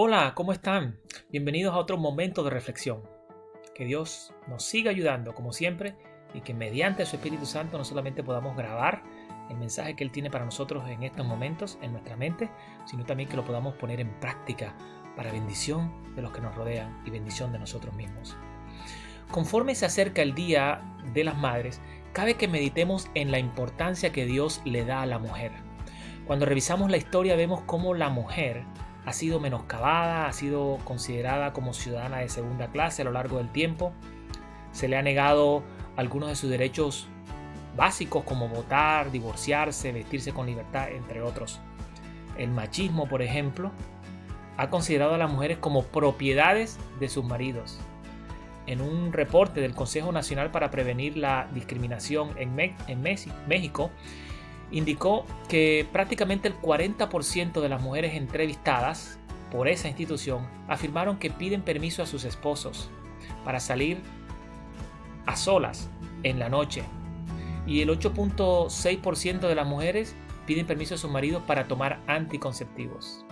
Hola, ¿cómo están? Bienvenidos a otro momento de reflexión. Que Dios nos siga ayudando, como siempre, y que mediante su Espíritu Santo no solamente podamos grabar el mensaje que Él tiene para nosotros en estos momentos, en nuestra mente, sino también que lo podamos poner en práctica para bendición de los que nos rodean y bendición de nosotros mismos. Conforme se acerca el Día de las Madres, cabe que meditemos en la importancia que Dios le da a la mujer. Cuando revisamos la historia vemos cómo la mujer ha sido menoscabada, ha sido considerada como ciudadana de segunda clase a lo largo del tiempo. Se le ha negado algunos de sus derechos básicos como votar, divorciarse, vestirse con libertad, entre otros. El machismo, por ejemplo, ha considerado a las mujeres como propiedades de sus maridos. En un reporte del Consejo Nacional para Prevenir la Discriminación en México, indicó que prácticamente el 40% de las mujeres entrevistadas por esa institución afirmaron que piden permiso a sus esposos para salir a solas en la noche, y el 8.6% de las mujeres piden permiso a sus maridos para tomar anticonceptivos.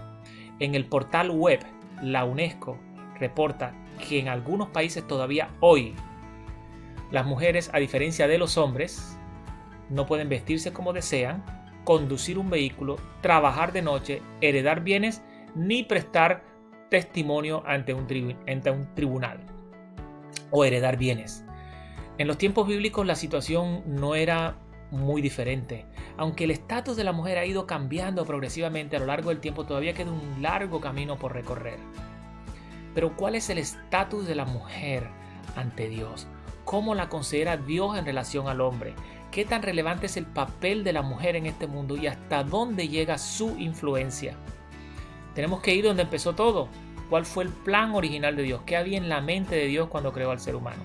En el portal web, la UNESCO reporta que en algunos países todavía hoy las mujeres, a diferencia de los hombres, no pueden vestirse como desean, conducir un vehículo, trabajar de noche, heredar bienes, ni prestar testimonio ante un tribunal o heredar bienes. En los tiempos bíblicos la situación no era muy diferente. Aunque el estatus de la mujer ha ido cambiando progresivamente a lo largo del tiempo, todavía queda un largo camino por recorrer. Pero ¿cuál es el estatus de la mujer ante Dios? ¿Cómo la considera Dios en relación al hombre? ¿Qué tan relevante es el papel de la mujer en este mundo y hasta dónde llega su influencia? Tenemos que ir donde empezó todo. ¿Cuál fue el plan original de Dios? ¿Qué había en la mente de Dios cuando creó al ser humano?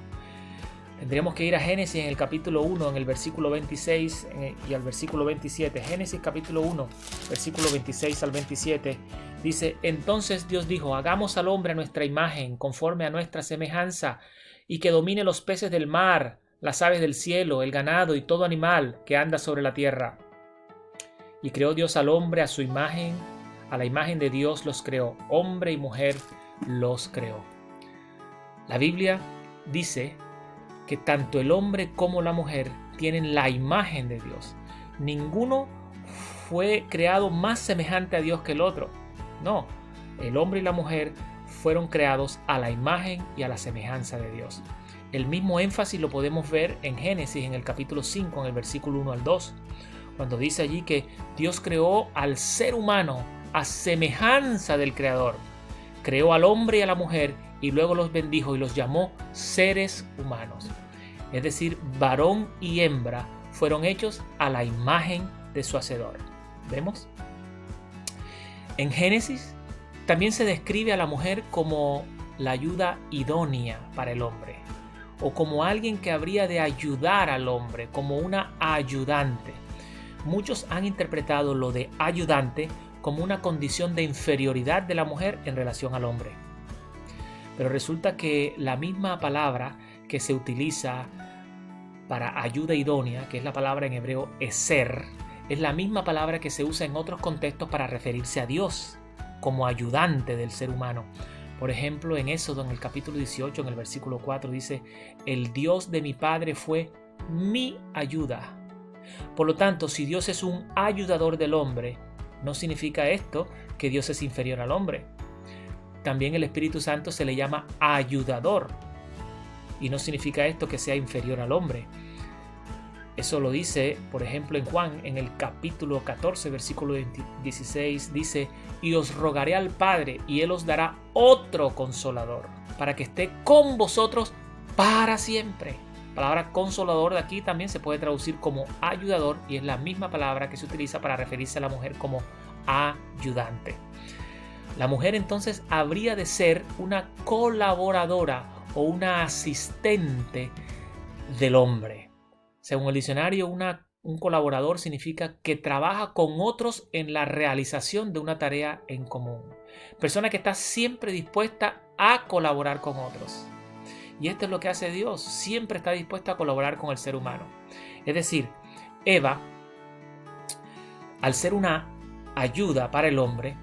Tendríamos que ir a Génesis en el capítulo 1, en el versículo 26 y al versículo 27. Génesis capítulo 1, versículo 26 al 27. Dice: Entonces Dios dijo: hagamos al hombre a nuestra imagen, conforme a nuestra semejanza, y que domine los peces del mar, las aves del cielo, el ganado y todo animal que anda sobre la tierra. Y creó Dios al hombre a su imagen, a la imagen de Dios los creó, hombre y mujer los creó. La Biblia dice que tanto el hombre como la mujer tienen la imagen de Dios. Ninguno fue creado más semejante a Dios que el otro. No, el hombre y la mujer fueron creados a la imagen y a la semejanza de Dios. El mismo énfasis lo podemos ver en Génesis, en el capítulo 5, en el versículo 1 al 2, cuando dice allí que Dios creó al ser humano a semejanza del Creador. Creó al hombre y a la mujer y luego los bendijo y los llamó seres humanos. Es decir, varón y hembra fueron hechos a la imagen de su Hacedor. ¿Vemos? En Génesis también se describe a la mujer como la ayuda idónea para el hombre, o como alguien que habría de ayudar al hombre, como una ayudante. Muchos han interpretado lo de ayudante como una condición de inferioridad de la mujer en relación al hombre. Pero resulta que la misma palabra que se utiliza para ayuda idónea, que es la palabra en hebreo eser, es la misma palabra que se usa en otros contextos para referirse a Dios como ayudante del ser humano. Por ejemplo, en Éxodo, en el capítulo 18, en el versículo 4, dice: el Dios de mi padre fue mi ayuda. Por lo tanto, si Dios es un ayudador del hombre, no significa esto que Dios es inferior al hombre. También el Espíritu Santo se le llama ayudador, y no significa esto que sea inferior al hombre. Eso lo dice, por ejemplo, en Juan, en el capítulo 14, versículo 16, dice: y os rogaré al Padre, y Él os dará otro consolador, para que esté con vosotros para siempre. La palabra consolador de aquí también se puede traducir como ayudador, y es la misma palabra que se utiliza para referirse a la mujer como ayudante. La mujer entonces habría de ser una colaboradora o una asistente del hombre. Según el diccionario, un colaborador significa que trabaja con otros en la realización de una tarea en común. Persona que está siempre dispuesta a colaborar con otros. Y esto es lo que hace Dios. Siempre está dispuesta a colaborar con el ser humano. Es decir, Eva, al ser una ayuda para el hombre,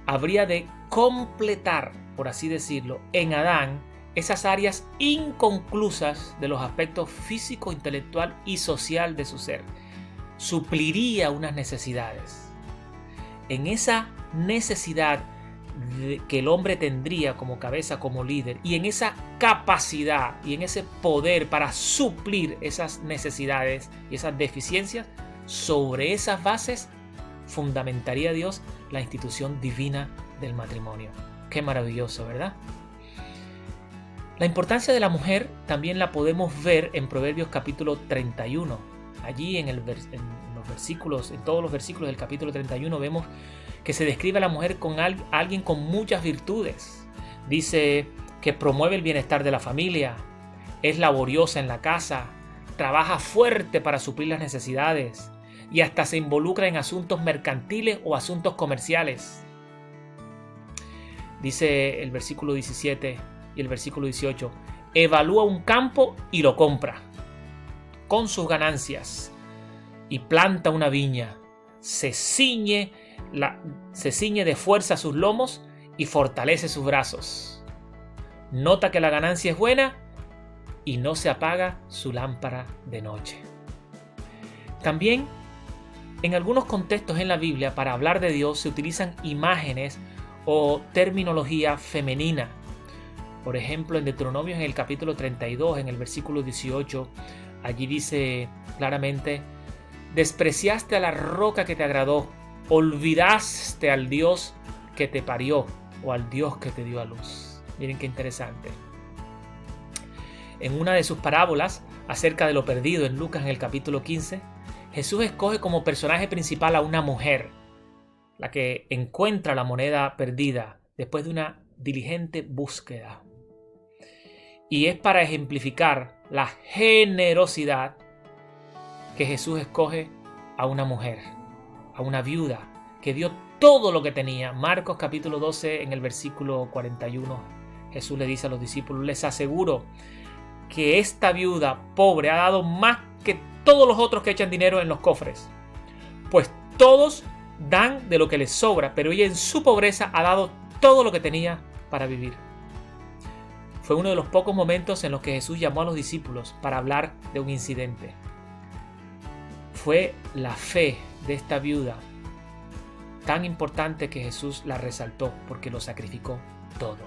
habría de completar, por así decirlo, en Adán esas áreas inconclusas de los aspectos físico, intelectual y social de su ser. Supliría unas necesidades. En esa necesidad que el hombre tendría como cabeza, como líder, y en esa capacidad y en ese poder para suplir esas necesidades y esas deficiencias, sobre esas bases fundamentaría Dios la institución divina del matrimonio. Qué maravilloso, ¿verdad? La importancia de la mujer también la podemos ver en Proverbios capítulo 31. Allí en todos los versículos del capítulo 31 vemos que se describe a la mujer con alguien con muchas virtudes. Dice que promueve el bienestar de la familia, es laboriosa en la casa, trabaja fuerte para suplir las necesidades y hasta se involucra en asuntos mercantiles o asuntos comerciales. Dice el versículo 17 y el versículo 18, evalúa un campo y lo compra con sus ganancias y planta una viña, se ciñe de fuerza sus lomos y fortalece sus brazos. Nota que la ganancia es buena y no se apaga su lámpara de noche. También en algunos contextos en la Biblia para hablar de Dios se utilizan imágenes o terminología femenina. Por ejemplo, en Deuteronomio en el capítulo 32, en el versículo 18, allí dice claramente: despreciaste a la roca que te agradó, olvidaste al Dios que te parió o al Dios que te dio a luz. Miren qué interesante. En una de sus parábolas acerca de lo perdido en Lucas en el capítulo 15, Jesús escoge como personaje principal a una mujer, la que encuentra la moneda perdida después de una diligente búsqueda. Y es para ejemplificar la generosidad que Jesús escoge a una mujer, a una viuda que dio todo lo que tenía. Marcos capítulo 12 en el versículo 41, Jesús le dice a los discípulos: les aseguro que esta viuda pobre ha dado más que todos los otros que echan dinero en los cofres, pues todos dan de lo que les sobra, pero ella en su pobreza ha dado todo lo que tenía para vivir. Fue uno de los pocos momentos en los que Jesús llamó a los discípulos para hablar de un incidente. Fue la fe de esta viuda tan importante que Jesús la resaltó porque lo sacrificó todo.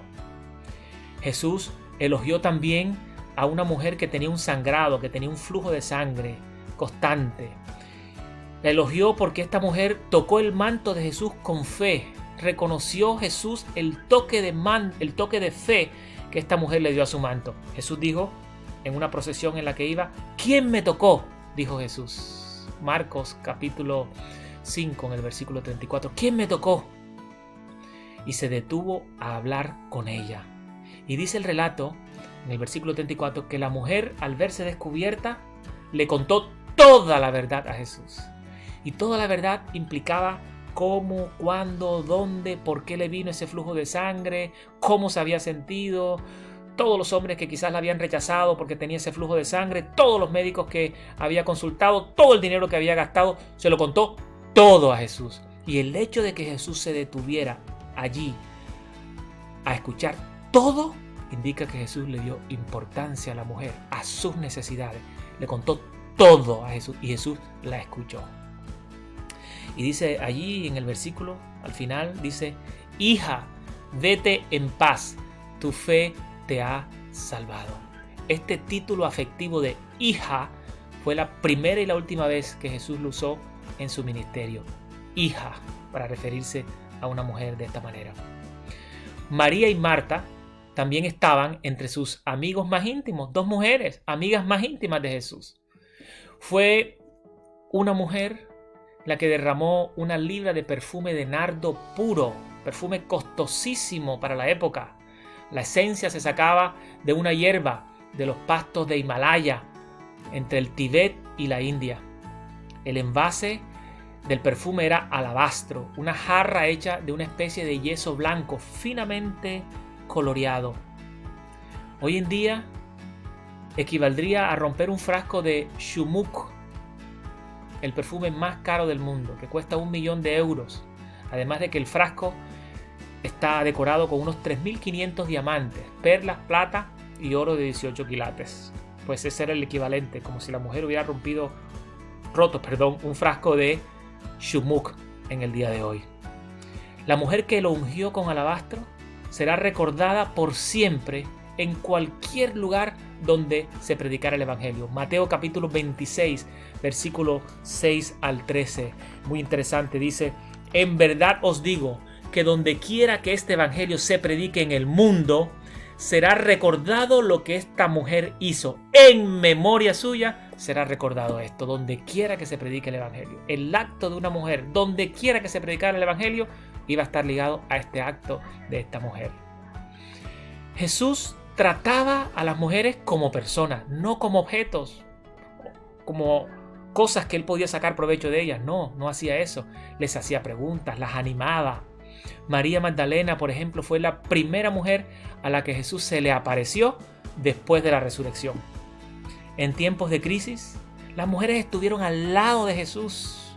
Jesús elogió también a una mujer que tenía un sangrado, que tenía un flujo de sangre constante. La elogió porque esta mujer tocó el manto de Jesús con fe. Reconoció Jesús el toque de fe que esta mujer le dio a su manto. Jesús dijo en una procesión en la que iba: ¿quién me tocó?, dijo Jesús. Marcos capítulo 5 en el versículo 34. ¿Quién me tocó? Y se detuvo a hablar con ella. Y dice el relato en el versículo 34 que la mujer, al verse descubierta, le contó toda la verdad a Jesús. Y toda la verdad implicaba cómo, cuándo, dónde, por qué le vino ese flujo de sangre, cómo se había sentido, todos los hombres que quizás la habían rechazado porque tenía ese flujo de sangre, todos los médicos que había consultado, todo el dinero que había gastado, se lo contó todo a Jesús. Y el hecho de que Jesús se detuviera allí a escuchar todo indica que Jesús le dio importancia a la mujer, a sus necesidades. Le contó todo a Jesús y Jesús la escuchó. Y dice allí en el versículo, al final dice: hija, vete en paz, tu fe te ha salvado. Este título afectivo de hija fue la primera y la última vez que Jesús lo usó en su ministerio. Hija, para referirse a una mujer de esta manera. María y Marta también estaban entre sus amigos más íntimos, dos mujeres, amigas más íntimas de Jesús. Fue una mujer la que derramó 1 libra de perfume de nardo puro, perfume costosísimo para la época. La esencia se sacaba de una hierba de los pastos de Himalaya, entre el Tíbet y la India. El envase del perfume era alabastro, una jarra hecha de una especie de yeso blanco finamente coloreado. Hoy en día equivaldría a romper un frasco de Shumuk, el perfume más caro del mundo, que cuesta 1 millón de euros. Además de que el frasco está decorado con unos 3.500 diamantes, perlas, plata y oro de 18 quilates. Pues ese era el equivalente, como si la mujer hubiera roto un frasco de shumuk en el día de hoy. La mujer que lo ungió con alabastro será recordada por siempre en cualquier lugar donde se predicara el evangelio. Mateo capítulo 26, versículo 6 al 13. Muy interesante, dice: en verdad os digo que donde quiera que este evangelio se predique en el mundo, será recordado lo que esta mujer hizo. En memoria suya será recordado esto. Donde quiera que se predique el evangelio, el acto de una mujer, donde quiera que se predicara el evangelio, iba a estar ligado a este acto de esta mujer. Jesús trataba a las mujeres como personas, no como objetos, como cosas que él podía sacar provecho de ellas. No hacía eso. Les hacía preguntas, las animaba. María Magdalena, por ejemplo, fue la primera mujer a la que Jesús se le apareció después de la resurrección. En tiempos de crisis, las mujeres estuvieron al lado de Jesús,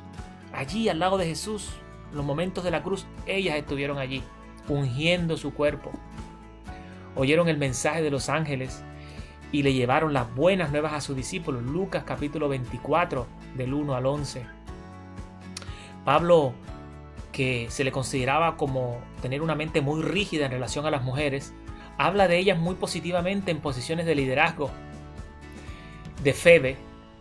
allí al lado de Jesús. En los momentos de la cruz, ellas estuvieron allí, ungiendo su cuerpo. Oyeron el mensaje de los ángeles y le llevaron las buenas nuevas a sus discípulos. Lucas capítulo 24, del 1 al 11. Pablo, que se le consideraba como tener una mente muy rígida en relación a las mujeres, habla de ellas muy positivamente en posiciones de liderazgo. De Febe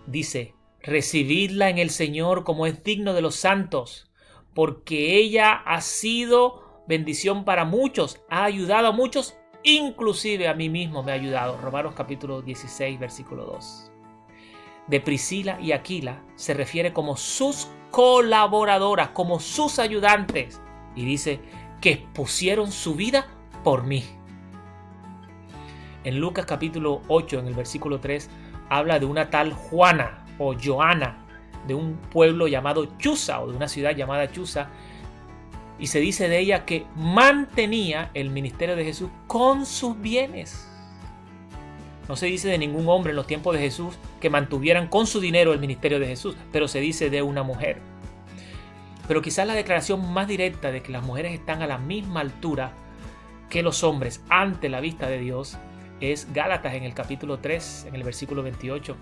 dice: recibidla en el Señor como es digno de los santos, porque ella ha sido bendición para muchos, ha ayudado a muchos, inclusive a mí mismo me ha ayudado. Romanos capítulo 16, versículo 2. De Priscila y Aquila se refiere como sus colaboradoras, como sus ayudantes, y dice que pusieron su vida por mí. En Lucas capítulo 8, en el versículo 3, habla de una tal Juana o Joana, de un pueblo llamado Chuza, o de una ciudad llamada Chuza, y se dice de ella que mantenía el ministerio de Jesús con sus bienes. No se dice de ningún hombre en los tiempos de Jesús que mantuvieran con su dinero el ministerio de Jesús, pero se dice de una mujer. Pero quizás la declaración más directa de que las mujeres están a la misma altura que los hombres ante la vista de Dios es Gálatas en el capítulo 3, en el versículo 28.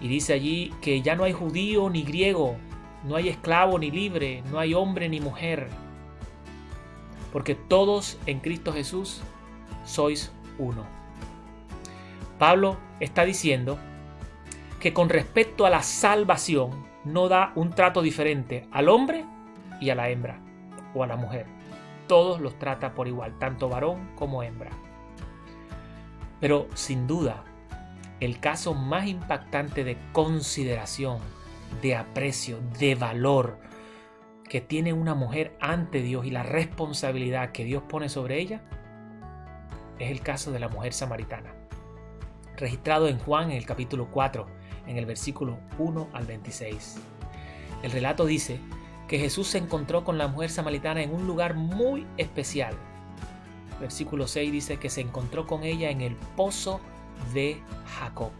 Y dice allí que ya no hay judío ni griego, no hay esclavo ni libre, no hay hombre ni mujer, porque todos en Cristo Jesús sois uno. Pablo está diciendo que con respecto a la salvación no da un trato diferente al hombre y a la hembra o a la mujer. Todos los trata por igual, tanto varón como hembra. Pero sin duda, el caso más impactante de consideración, de aprecio, de valor que tiene una mujer ante Dios y la responsabilidad que Dios pone sobre ella es el caso de la mujer samaritana, registrado en Juan en el capítulo 4, en el versículo 1 al 26. El relato dice que Jesús se encontró con la mujer samaritana en un lugar muy especial. Versículo 6 dice que se encontró con ella en el pozo de Jacob.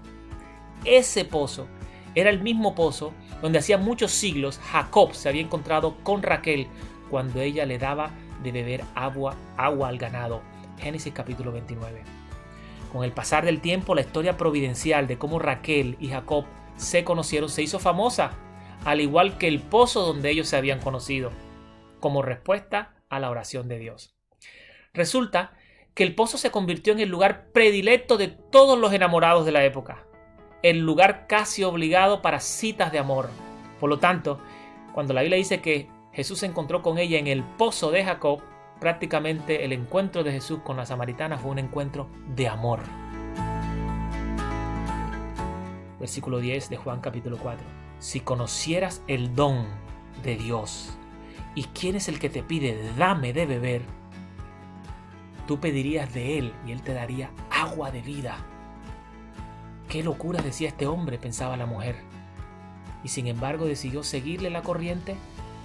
Ese pozo era el mismo pozo donde hacía muchos siglos Jacob se había encontrado con Raquel cuando ella le daba de beber agua al ganado. Génesis capítulo 29. Con el pasar del tiempo, la historia providencial de cómo Raquel y Jacob se conocieron se hizo famosa, al igual que el pozo donde ellos se habían conocido, como respuesta a la oración de Dios. Resulta que el pozo se convirtió en el lugar predilecto de todos los enamorados de la época, el lugar casi obligado para citas de amor. Por lo tanto, cuando la Biblia dice que Jesús se encontró con ella en el pozo de Jacob, prácticamente el encuentro de Jesús con la samaritana fue un encuentro de amor. Versículo 10 de Juan capítulo 4. Si conocieras el don de Dios y quién es el que te pide dame de beber, tú pedirías de él y él te daría agua de vida. Qué locura decía este hombre, pensaba la mujer. Y sin embargo decidió seguirle la corriente,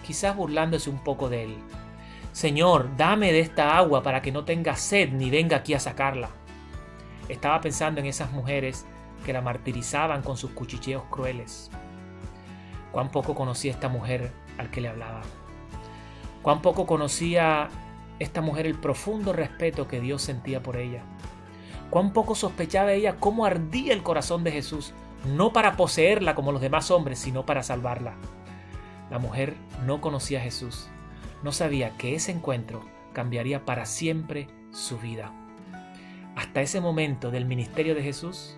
quizás burlándose un poco de él. Señor, dame de esta agua para que no tenga sed ni venga aquí a sacarla. Estaba pensando en esas mujeres que la martirizaban con sus cuchicheos crueles. Cuán poco conocía esta mujer al que le hablaba. Cuán poco conocía esta mujer el profundo respeto que Dios sentía por ella. Cuán poco sospechaba ella cómo ardía el corazón de Jesús, no para poseerla como los demás hombres, sino para salvarla. La mujer no conocía a Jesús, no sabía que ese encuentro cambiaría para siempre su vida. Hasta ese momento del ministerio de Jesús,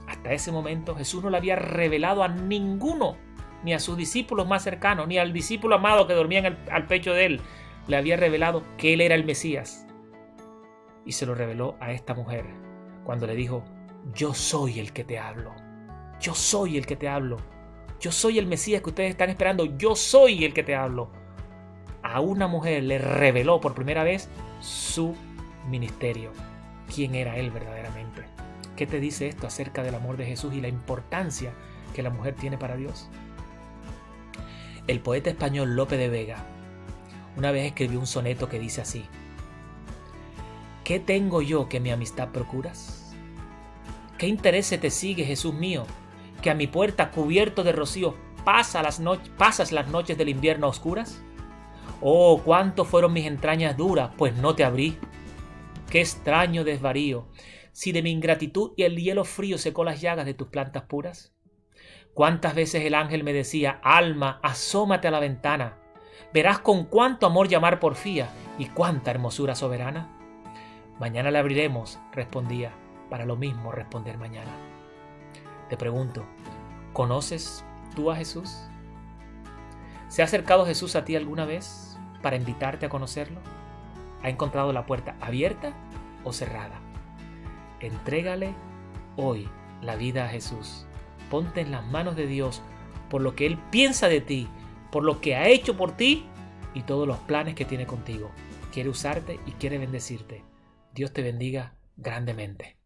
hasta ese momento Jesús no le había revelado a ninguno, ni a sus discípulos más cercanos, ni al discípulo amado que dormía al pecho de él, le había revelado que él era el Mesías. Y se lo reveló a esta mujer cuando le dijo: yo soy el que te hablo, yo soy el que te hablo, yo soy el Mesías que ustedes están esperando, yo soy el que te hablo. A una mujer le reveló por primera vez su ministerio, quién era él verdaderamente. ¿Qué te dice esto acerca del amor de Jesús y la importancia que la mujer tiene para Dios? El poeta español Lope de Vega una vez escribió un soneto que dice así: ¿qué tengo yo que mi amistad procuras? ¿Qué interés te sigue, Jesús mío, que a mi puerta cubierto de rocío pasas las noches del invierno a oscuras? Oh, cuánto fueron mis entrañas duras, pues no te abrí. Qué extraño desvarío, si de mi ingratitud y el hielo frío secó las llagas de tus plantas puras. Cuántas veces el ángel me decía: alma, asómate a la ventana, verás con cuánto amor llamar porfía y cuánta hermosura soberana. Mañana la abriremos, respondía, para lo mismo responder mañana. Te pregunto, ¿conoces tú a Jesús? ¿Se ha acercado Jesús a ti alguna vez para invitarte a conocerlo? ¿Ha encontrado la puerta abierta o cerrada? Entrégale hoy la vida a Jesús. Ponte en las manos de Dios por lo que Él piensa de ti, por lo que ha hecho por ti y todos los planes que tiene contigo. Quiere usarte y quiere bendecirte. Dios te bendiga grandemente.